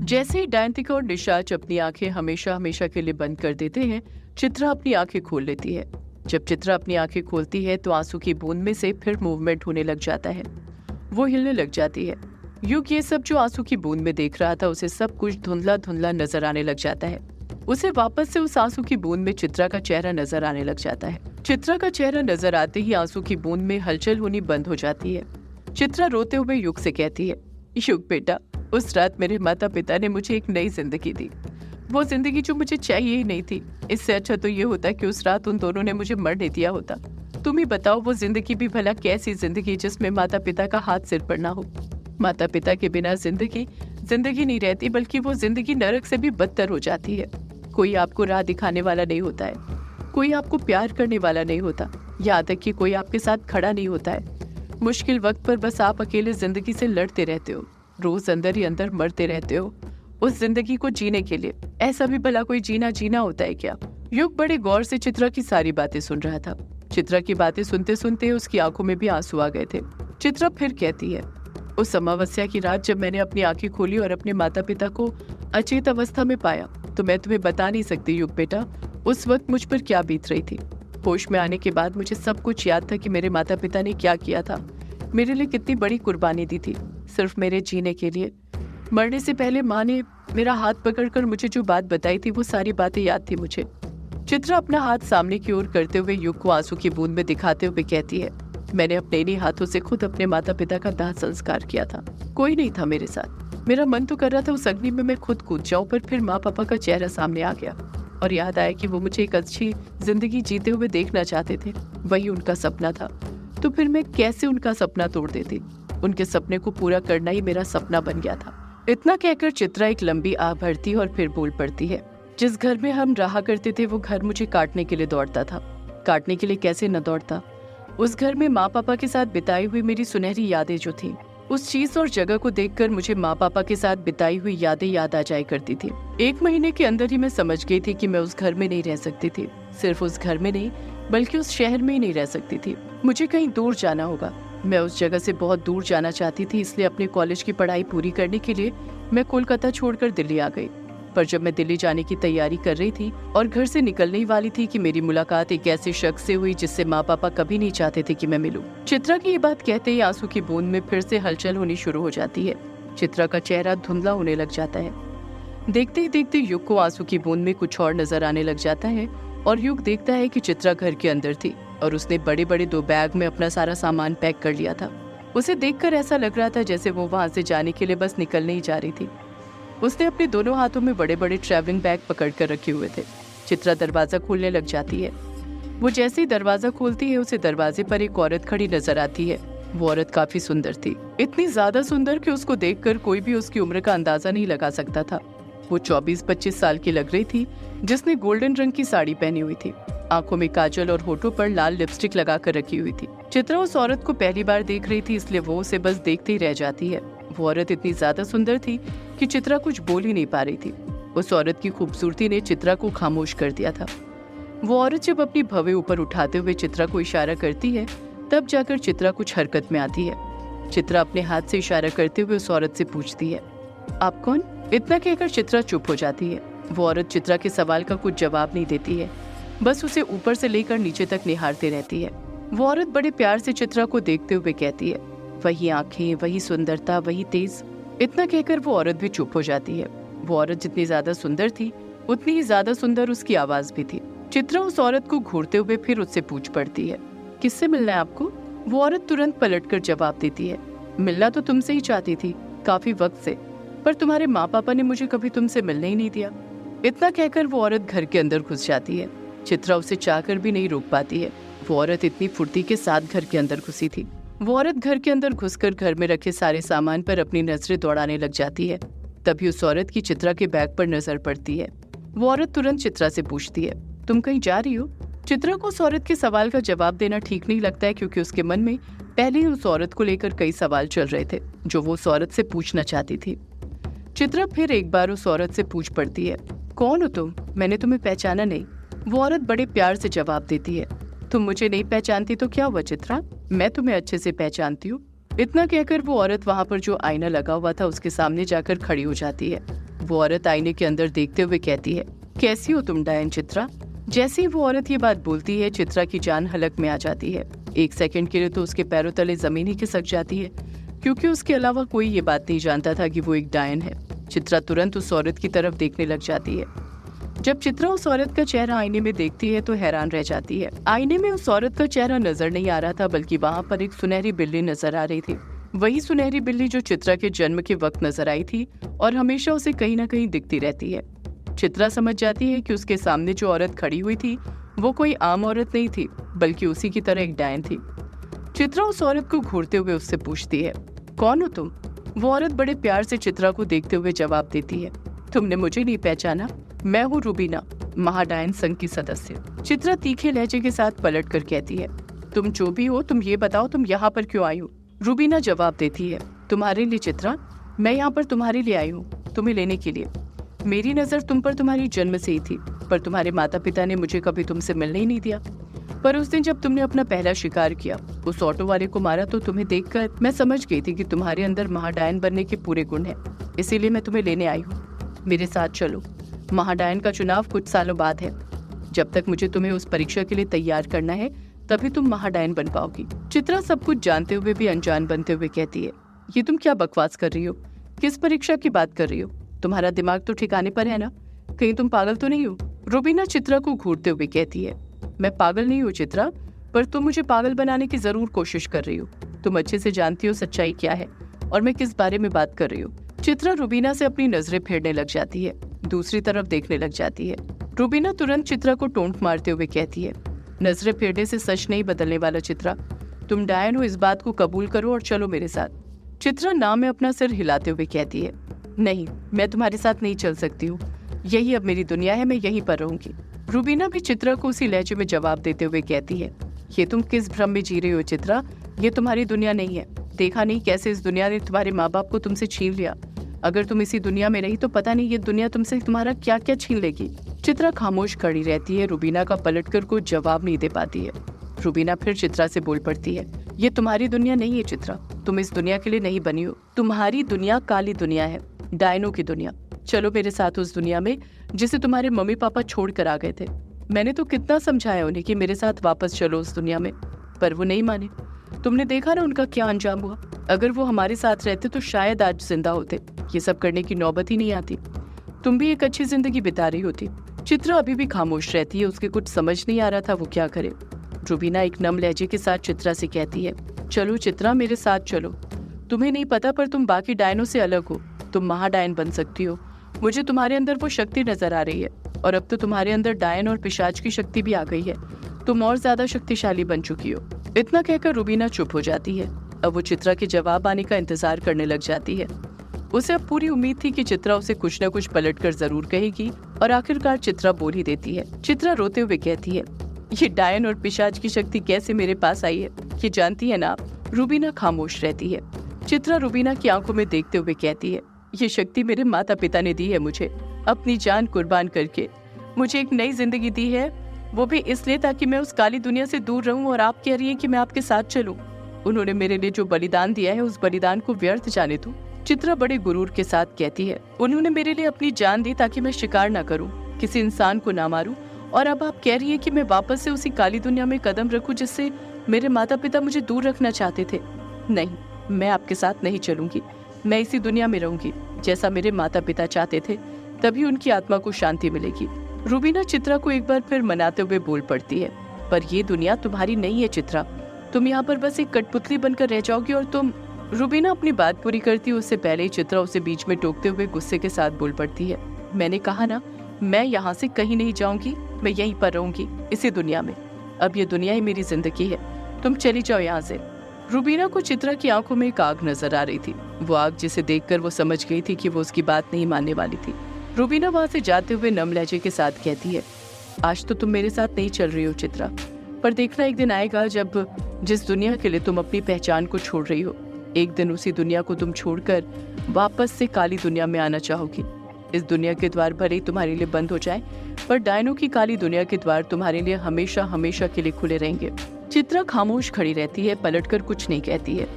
जैसे ही डायंतिका और निशाच अपनी आंखें हमेशा हमेशा के लिए बंद कर देते हैं, चित्रा अपनी आंखें खोल लेती है। जब चित्रा अपनी आंखें खोलती है तो आंसू की बूंद में से फिर मूवमेंट होने लग जाता है। वो हिलने लग जाती है। युग ये सब जो आंसू की बूंद में देख रहा था, उसे सब कुछ धुंधला धुंधला नजर आने लग जाता है। उसे वापस से उस आंसू की बूंद में चित्रा का चेहरा नजर आने लग जाता है। चित्रा का चेहरा नजर आते ही आंसू की बूंद में हलचल होनी बंद हो जाती है। चित्रा रोते हुए युग से कहती है, युग बेटा, उस रात मेरे माता पिता ने मुझे एक नई जिंदगी दी, वो जिंदगी जो मुझे चाहिए ही नहीं थी। इससे अच्छा तो ये होता कि उस रात उन दोनों ने मुझे मरने दिया होता। तुम ही बताओ, वो जिंदगी भी भला कैसी जिंदगी जिसमें माता पिता का हाथ सिर पर ना हो। माता पिता के बिना जिंदगी जिंदगी नहीं रहती, बल्कि वो जिंदगी नरक से भी बदतर हो जाती है। कोई आपको राह दिखाने वाला नहीं होता है, कोई आपको प्यार करने वाला नहीं होता, यहाँ तक कि कोई आपके साथ खड़ा नहीं होता है। मुश्किल वक्त पर बस आप अकेले जिंदगी से लड़ते रहते हो, रोज अंदर ही अंदर मरते रहते हो उस जिंदगी को जीने के लिए। ऐसा भी भला कोई जीना होता है क्या? युग बड़े गौर से चित्रा की सारी बातें सुन रहा था। चित्रा की बातें सुनते सुनते उसकी आंखों में भी आंसू आ गए थे। चित्रा फिर कहती है, उस अमावस्या की रात जब मैंने अपनी आंखें खोली और अपने माता पिता को अचेत अवस्था में पाया, तो मैं तुम्हें बता नहीं सकती युग बेटा, उस वक्त मुझ पर क्या बीत रही थी। होश में आने के बाद मुझे सब कुछ याद था कि मेरे माता पिता ने क्या किया था, मेरे लिए कितनी बड़ी कुर्बानी दी थी, सिर्फ मेरे जीने के लिए। मरने से पहले माँ ने मेरा हाथ पकड़कर मुझे जो बात बताई थी, वो सारी बातें याद थी मुझे। चित्रा अपना हाथ सामने की ओर करते हुए युग को आंसू की बूंद में दिखाते हुए कहती है, मैंने अपने इन्हीं हाथों से खुद अपने माता पिता का दाह संस्कार किया था। कोई नहीं था मेरे साथ। मेरा मन तो कर रहा था उस अग्नि में मैं खुद कूद जाऊं, पर फिर माँ पापा का चेहरा सामने आ गया और याद आया कि वो मुझे एक अच्छी जिंदगी जीते हुए देखना चाहते थे। वही उनका सपना था। तो फिर मैं कैसे उनका सपना तोड़ देती? उनके सपने को पूरा करना ही मेरा सपना बन गया था। इतना कहकर चित्रा एक लंबी आह भरती और फिर बोल पड़ती है, जिस घर में हम रहा करते थे वो घर मुझे काटने के लिए दौड़ता था। काटने के लिए कैसे न दौड़ता? उस घर में माँ पापा के साथ बिताई हुई मेरी सुनहरी यादें जो थी, उस चीज और जगह को देखकर मुझे माँ पापा के साथ बिताई हुई यादें याद आ जाया करती थी। 1 महीने के अंदर ही मैं समझ गई थी कि मैं उस घर में नहीं रह सकती थी। सिर्फ उस घर में नहीं, बल्कि उस शहर में ही नहीं रह सकती थी। मुझे कहीं दूर जाना होगा। मैं उस जगह से बहुत दूर जाना चाहती थी, इसलिए अपने कॉलेज की पढ़ाई पूरी करने के लिए मैं कोलकाता छोड़कर दिल्ली आ गई। पर जब मैं दिल्ली जाने की तैयारी कर रही थी और घर से निकलने ही वाली थी कि मेरी मुलाकात एक ऐसे शख्स से हुई जिससे माँ पापा कभी नहीं चाहते थे कि मैं मिलूं। चित्रा की ये बात कहते ही आंसू की बूंद में फिर से हलचल होनी शुरू हो जाती है। चित्रा का चेहरा धुंधला होने लग जाता है। देखते ही देखते युग को आंसू की बूंद में कुछ और नजर आने लग जाता है और युग देखता है कि चित्रा घर के अंदर थी और उसने बड़े बड़े 2 बैग में अपना सारा सामान पैक कर लिया था। उसे देखकर ऐसा लग रहा था जैसे वो वहां से जाने के लिए बस निकलने ही जा रही थी। उसने अपने दोनों हाथों में बड़े बड़े ट्रैवलिंग बैग पकड़ कर रखे हुए थे। चित्रा दरवाजा खोलने लग जाती है। वो जैसे ही दरवाजा खोलती है, उसे दरवाजे पर एक औरत खड़ी नजर आती है। वो औरत काफी सुंदर थी, इतनी ज्यादा सुंदर कि उसको देखकर कोई भी उसकी उम्र का अंदाजा नहीं लगा सकता था। वो 24-25 साल की लग रही थी, जिसने गोल्डन रंग की साड़ी पहनी हुई थी। आंखों में काजल और होठों पर लाल लिपस्टिक लगा कर रखी हुई थी। चित्रा उस औरत को पहली बार देख रही थी, इसलिए वो उसे बस देखते ही रह जाती है। वो औरत इतनी ज्यादा सुंदर थी कि चित्रा कुछ बोल ही नहीं पा रही थी। उस औरत की खूबसूरती ने चित्रा को खामोश कर दिया था। वो औरत जब अपनी भवें ऊपर उठाते हुए चित्रा को इशारा करती है, तब जाकर चित्रा कुछ हरकत में आती है। चित्रा अपने हाथ से इशारा करते हुए उस औरत से पूछती है, आप कौन? इतना कहकर चित्रा चुप हो जाती है। वो औरत चित्रा के सवाल का कुछ जवाब नहीं देती है, बस उसे ऊपर से लेकर नीचे तक निहारते रहती है। वो औरत बड़े प्यार से चित्रा को देखते हुए कहती है, वही आंखें, वही सुंदरता, वही तेज। इतना कहकर वो औरत भी चुप हो जाती है। वो औरत जितनी ज्यादा सुंदर थी, उतनी ही ज्यादा सुंदर उसकी आवाज भी थी। चित्रा उस औरत को घूरते हुए फिर उससे पूछ पड़ती है, किससे मिलना है आपको? वो औरत तुरंत पलटकर जवाब देती है, मिलना तो तुमसे ही चाहती थी, काफी वक्त से, पर तुम्हारे माँ पापा ने मुझे कभी तुमसे मिलने ही नहीं दिया। इतना कहकर वो औरत घर के अंदर घुस जाती है। चित्रा उसे चाहकर भी नहीं रोक पाती है। वो औरत इतनी फुर्ती के साथ घर के अंदर घुसी थी। वो औरत घर के अंदर घुसकर घर में रखे सारे सामान पर अपनी नजरें दौड़ाने लग जाती है। तभी उस औरत की चित्रा के बैग पर नजर पड़ती है। वो औरत तुरंत चित्रा से पूछती है, तुम कहीं जा रही हो? चित्रा को उस औरत के सवाल का जवाब देना ठीक नहीं लगता है, क्योंकि उसके मन में पहले ही उस औरत को लेकर कई सवाल चल रहे थे जो वो उस औरत से पूछना चाहती थी। चित्रा फिर एक बार उस औरत से पूछ पड़ती है, कौन हो तुम? मैंने तुम्हें पहचाना नहीं। वो औरत बड़े प्यार से जवाब देती है, तुम मुझे नहीं पहचानती तो क्या हुआ चित्रा, मैं तुम्हें अच्छे से पहचानती हूँ। इतना कहकर वो औरत वहाँ पर जो आईना लगा हुआ था उसके सामने जाकर खड़ी हो जाती है। वो औरत आईने के अंदर देखते हुए कहती है, कैसी हो तुम डायन चित्रा? जैसे ही वो औरत ये बात बोलती है, चित्रा की जान हलक में आ जाती है। एक सेकंड के लिए तो उसके पैरों तले जमीन ही खिसक जाती है, क्योंकि उसके अलावा कोई ये बात नहीं जानता था कि वो एक डायन है। चित्रा तुरंत उस औरत की तरफ देखने लग जाती है। जब चित्रा उस औरत का चेहरा आईने में देखती है तो हैरान रह जाती है। आईने में उस औरत का चेहरा नजर नहीं आ रहा था, बल्कि वहाँ पर एक सुनहरी बिल्ली नजर आ रही थी। वही सुनहरी बिल्ली जो चित्रा के जन्म के वक्त नजर आई थी और हमेशा उसे कहीं ना कहीं दिखती रहती है। चित्रा समझ जाती है कि उसके सामने जो औरत खड़ी हुई थी वो कोई आम औरत नहीं थी, बल्कि उसी की तरह एक डायन थी। चित्रा उस औरत को घूरते हुए उससे पूछती है, कौन हो तुम? वो औरत बड़े प्यार से चित्रा को देखते हुए जवाब देती है, तुमने मुझे नहीं पहचाना? मैं हूँ रूबीना, महाडायन संघ की सदस्य। चित्रा तीखे लहजे के साथ पलट कर कहती है, तुम जो भी हो, तुम ये बताओ तुम यहाँ पर क्यों आई हो? रूबीना जवाब देती है, तुम्हारे लिए चित्रा, मैं यहाँ पर तुम्हारे लिए आई हूँ, तुम्हें लेने के लिए। मेरी नजर तुम पर तुम्हारी जन्म से ही थी, पर तुम्हारे माता पिता ने मुझे कभी तुमसे मिलने ही नहीं दिया। पर उस दिन जब तुमने अपना पहला शिकार किया, उस ऑटो वाले को मारा, तो तुम्हें देखकर मैं समझ गई थी कि तुम्हारे अंदर महाडायन बनने के पूरे गुण हैं। इसीलिए मैं तुम्हें लेने आई हूँ, मेरे साथ चलो। महाडायन का चुनाव कुछ सालों बाद है। जब तक मुझे तुम्हें उस परीक्षा के लिए तैयार करना है, तभी तुम महाडायन बन पाओगी। चित्रा सब कुछ जानते हुए भी अनजान बनते हुए कहती है, ये तुम क्या बकवास कर रही हो? किस परीक्षा की बात कर रही हो? तुम्हारा दिमाग तो ठिकाने पर है ना? कहीं तुम पागल तो नहीं हो? रूबीना चित्रा को घूरते हुए कहती है, मैं पागल नहीं हूँ चित्रा, पर तुम मुझे पागल बनाने की जरूर कोशिश कर रही हो। तुम अच्छे से जानती हो सच्चाई क्या है और मैं किस बारे में बात कर रही हूँ। चित्रा रूबीना से अपनी नजरें फेरने लग जाती है, दूसरी तरफ देखने लग जाती है। रूबीना तुरंत चित्रा को टोंट मारते हुए कहती है, नजरें फेरने से सच नहीं बदलने वाला चित्रा। तुम डायन हो, इस बात को कबूल करो और चलो मेरे साथ। चित्रा ना में अपना सिर हिलाते हुए कहती है, नहीं, मैं तुम्हारे साथ नहीं चल सकती हूँ। यही अब मेरी दुनिया है, मैं यहीं पर रहूंगी। रूबीना भी चित्रा को उसी लहजे में जवाब देते हुए कहती है, ये तुम किस भ्रम में जी रही हो चित्रा? ये तुम्हारी दुनिया नहीं है। देखा नहीं कैसे इस दुनिया ने तुम्हारे माँ बाप को तुमसे छीन लिया। अगर तुम इसी दुनिया में रही तो पता नहीं ये दुनिया तुमसे तुम्हारा क्या क्या छीन लेगी। चित्रा खामोश खड़ी रहती है, रूबीना का पलटकर कोई जवाब नहीं दे पाती है। रूबीना फिर चित्रा से बोल पड़ती है, ये तुम्हारी दुनिया नहीं है चित्रा, तुम इस दुनिया के लिए नहीं बनी हो। तुम्हारी दुनिया काली दुनिया है, डायनों की दुनिया। चलो मेरे साथ उस दुनिया में जिसे तुम्हारे मम्मी पापा छोड़ कर आ गए थे। मैंने तो कितना समझाया उन्हें कि मेरे साथ वापस चलो उस दुनिया में, पर वो नहीं माने। तुमने देखा ना उनका क्या अंजाम हुआ। अगर वो हमारे साथ रहते तो शायद आज जिंदा होते, ये सब करने की नौबत ही नहीं आती। तुम भी एक अच्छी जिंदगी बिता रही होती। चित्रा अभी भी खामोश रहती है, उसके कुछ समझ नहीं आ रहा था वो क्या करे। रूबीना एक नम लहजे के साथ चित्रा से कहती है, चलो चित्रा मेरे साथ चलो। तुम्हें नहीं पता पर तुम बाकी डायनों से अलग हो, तुम महाडायन बन सकती हो। मुझे तुम्हारे अंदर वो शक्ति नजर आ रही है, और अब तो तुम्हारे अंदर डायन और पिशाच की शक्ति भी आ गई है। तुम और ज्यादा शक्तिशाली बन चुकी हो। इतना कहकर रूबीना चुप हो जाती है। अब वो चित्रा के जवाब आने का इंतजार करने लग जाती है। उसे अब पूरी उम्मीद थी कि चित्रा उसे कुछ न कुछ पलटकर जरूर कहेगी, और आखिरकार चित्रा बोल ही देती है। चित्रा रोते हुए कहती है, ये डायन और पिशाच की शक्ति कैसे मेरे पास आई है, ये जानती है ना आप? रूबीना खामोश रहती है। चित्रा रूबीना की आंखों में देखते हुए कहती है, ये शक्ति मेरे माता पिता ने दी है मुझे, अपनी जान कुर्बान करके मुझे एक नई जिंदगी दी है, वो भी इसलिए ताकि मैं उस काली दुनिया से दूर रहूं। और आप कह रही हैं कि मैं आपके साथ चलूं। उन्होंने मेरे लिए जो बलिदान दिया है, उस बलिदान को व्यर्थ जाने दूं। चित्रा बड़े गुरूर के साथ कहती है, उन्होंने मेरे लिए अपनी जान दी ताकि मैं शिकार ना करूं, किसी इंसान को ना मारूं, और अब आप कह रही है कि मैं वापस से उसी काली दुनिया में कदम रखूं जिससे मेरे माता पिता मुझे दूर रखना चाहते थे। नहीं, मैं आपके साथ नहीं चलूंगी। मैं इसी दुनिया में रहूंगी जैसा मेरे माता पिता चाहते थे, तभी उनकी आत्मा को शांति मिलेगी। रूबीना चित्रा को एक बार फिर मनाते हुए बोल पड़ती है, पर ये दुनिया तुम्हारी नहीं है चित्रा, तुम यहाँ पर बस एक कठपुतली बनकर रह जाओगी। और तुम। रूबीना अपनी बात पूरी करती है उससे पहले ही चित्रा उसे बीच में टोकते हुए गुस्से के साथ बोल पड़ती है, मैंने कहा ना, मैं यहाँ से कहीं नहीं जाऊंगी, मैं यहीं पर रहूंगी इसी दुनिया में। अब ये दुनिया ही मेरी जिंदगी है, तुम चली जाओ यहाँ से। रूबीना को चित्रा की आंखों में एक आग नजर आ रही थी, वो आग जिसे देखकर वो समझ गई थी कि वो उसकी बात नहीं मानने वाली थी। रूबीना वहां से जाते हुए नम लहजे के साथ कहती है, आज तो तुम मेरे साथ नहीं चल रही हो चित्रा, पर देखना एक दिन आएगा जब जिस दुनिया के लिए तुम अपनी पहचान को छोड़ रही हो, एक दिन उसी दुनिया को तुम छोड़कर वापस से काली दुनिया में आना चाहोगी। इस दुनिया के द्वार भले ही तुम्हारे लिए बंद हो जाए, पर डायनों की काली दुनिया के द्वार तुम्हारे लिए हमेशा हमेशा के लिए खुले रहेंगे। चित्रा खामोश खड़ी रहती है, पलटकर कुछ नहीं कहती है।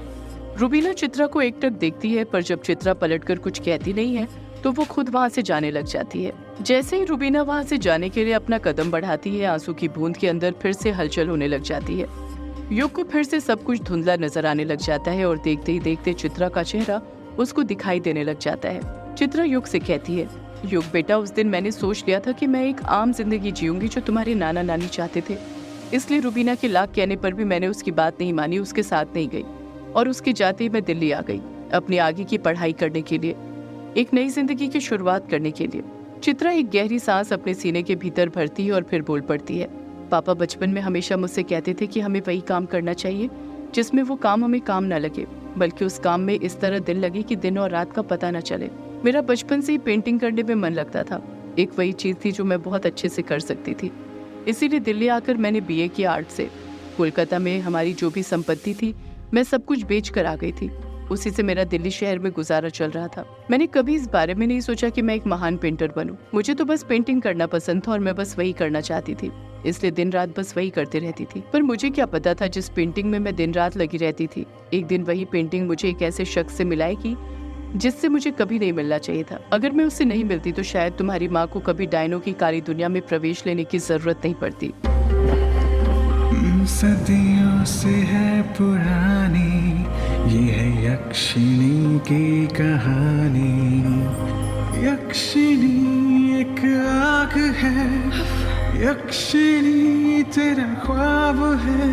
रूबीना चित्रा को एकटक देखती है, पर जब चित्रा पलटकर कुछ कहती नहीं है तो वो खुद वहाँ से जाने लग जाती है। जैसे ही रुबीना वहाँ से जाने के लिए अपना कदम बढ़ाती है, आंसू की बूंद के अंदर फिर से हलचल होने लग जाती है। युग को फिर से सब कुछ धुंधला नजर आने लग जाता है और देखते ही देखते चित्रा का चेहरा उसको दिखाई देने लग जाता है। चित्रा युग से कहती है, युग बेटा, उस दिन मैंने सोच लिया था कि मैं एक आम जिंदगी जीऊंगी जो तुम्हारे नाना नानी चाहते थे। इसलिए रुबीना के लाख कहने पर भी मैंने उसकी बात नहीं मानी, उसके साथ नहीं गई और उसके जाते ही मैं दिल्ली आ गई अपनी आगे की पढ़ाई करने के लिए, एक नई जिंदगी की शुरुआत करने के लिए। चित्रा एक गहरी सांस अपने सीने के भीतर भरती है और फिर बोल पड़ती है, पापा बचपन में हमेशा मुझसे कहते थे कि हमें वही काम करना चाहिए जिसमें वो काम हमें काम ना लगे, बल्कि उस काम में इस तरह दिल लगे कि दिन और रात का पता न चले। मेरा बचपन से ही पेंटिंग करने में मन लगता था, एक वही चीज़ थी जो मैं बहुत अच्छे से कर सकती थी। इसीलिए दिल्ली आकर मैंने बीए किया आर्ट से। कोलकाता में हमारी जो भी संपत्ति थी मैं सब कुछ बेच कर आ गई थी, उसी से मेरा दिल्ली शहर में गुजारा चल रहा था। मैंने कभी इस बारे में नहीं सोचा कि मैं एक महान पेंटर बनूं। मुझे तो बस पेंटिंग करना पसंद था और मैं बस वही करना चाहती थी, इसलिए दिन रात बस वही करती रहती थी। पर मुझे क्या पता था जिस पेंटिंग में मैं दिन रात लगी रहती थी, एक दिन वही पेंटिंग मुझे एक ऐसे शख्स से मिलाएगी जिससे मुझे कभी नहीं मिलना चाहिए था। अगर मैं उससे नहीं मिलती तो शायद तुम्हारी माँ को कभी डायनो की काली दुनिया में प्रवेश लेने की जरूरत नहीं पड़ती। सदियों से है पुरानी ये है यक्षिणी की कहानी। यक्षिणी एक आग है, यक्षिणी तेरा ख्वाब है।